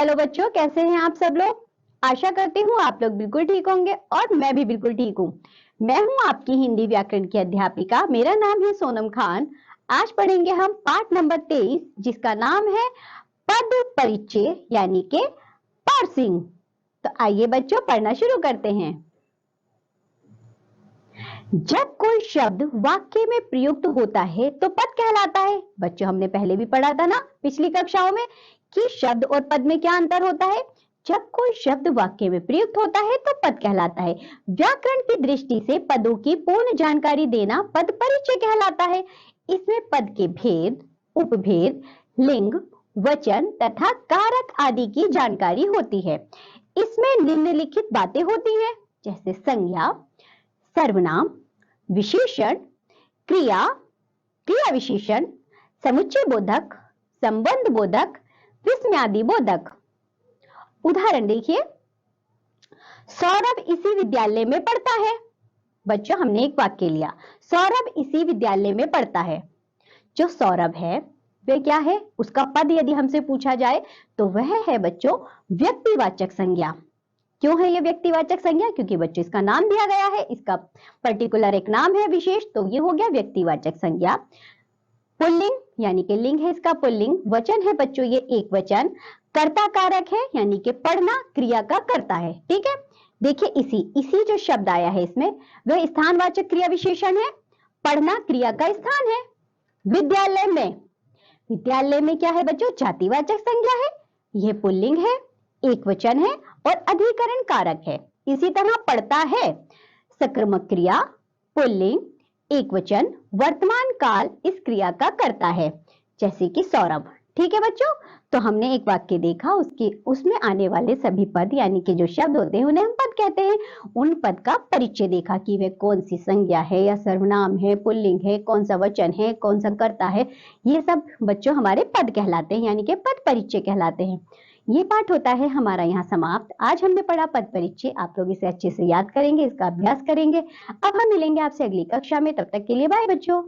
Hello बच्चों, कैसे हैं आप सब लोग। आशा करती हूँ आप लोग बिल्कुल ठीक होंगे और मैं भी बिल्कुल ठीक हूँ। मैं हूँ आपकी हिंदी व्याकरण की अध्यापिका, मेरा नाम है सोनम खान। आज पढ़ेंगे हम पाठ नंबर 23 जिसका नाम है पद परिचय यानी के पार्सिंग। तो आइए बच्चों पढ़ना शुरू करते हैं। जब कोई शब्द वाक्य में प्रयुक्त होता है तो पद कहलाता है। बच्चों हमने पहले भी पढ़ा था ना पिछली कक्षाओं में कि शब्द और पद में क्या अंतर होता है। जब कोई शब्द वाक्य में प्रयुक्त होता है तो पद कहलाता है। व्याकरण की दृष्टि से पदों की पूर्ण जानकारी देना पद परिचय कहलाता है। इसमें पद के भेद, उपभेद, लिंग, वचन तथा कारक आदि की जानकारी होती है। इसमें निम्नलिखित बातें होती हैं जैसे संज्ञा, सर्वनाम, विशेषण, क्रिया, क्रिया विशेषण, समुच्चय बोधक, संबंध बोधक, विस्मयादि बोधक। उदाहरण देखिए, सौरभ इसी विद्यालय में पढ़ता है। बच्चों हमने एक वाक्य लिया, सौरभ इसी विद्यालय में पढ़ता है। जो सौरभ है वह क्या है, उसका पद यदि हमसे पूछा जाए तो वह है बच्चों व्यक्तिवाचक संज्ञा। क्यों है ये व्यक्तिवाचक संज्ञा, क्योंकि बच्चों इसका नाम दिया गया है, इसका पर्टिकुलर एक नाम है विशेष, तो ये हो गया व्यक्तिवाचक संज्ञा। पुल्लिंग यानी कि लिंग है इसका पुल्लिंग। वचन है बच्चों ये एक वचन। कर्ता कारक है यानी कि पढ़ना क्रिया का करता है। ठीक है, देखिए इसी जो शब्द आया है इसमें वह स्थानवाचक क्रिया विशेषण है। पढ़ना क्रिया का स्थान है। विद्यालय में क्या है बच्चों, जातिवाचक संज्ञा है। यह पुल्लिंग है, एक वचन है और अधिकरण कारक है। इसी तरह पढ़ता है सकर्मक क्रिया, पुल्लिंग, एक वचन, वर्तमान काल इस क्रिया का करता है जैसे कि सौरभ। ठीक है बच्चों, तो हमने एक वाक्य देखा, उसमें आने वाले सभी पद यानी कि जो शब्द होते हैं उन्हें हम पद कहते हैं। उन पद का परिचय देखा कि वे कौन सी संज्ञा है या सर्वनाम है, पुल्लिंग है, कौन सा वचन है, कौन सा कर्ता है। ये सब बच्चों हमारे पद कहलाते हैं यानी कि पद परिचय कहलाते हैं। ये पाठ होता है हमारा यहाँ समाप्त। आज हमने पढ़ा पद परिचय, आप लोग इसे अच्छे से याद करेंगे, इसका अभ्यास करेंगे। अब हम मिलेंगे आपसे अगली कक्षा में, तब तक के लिए बाय बच्चों।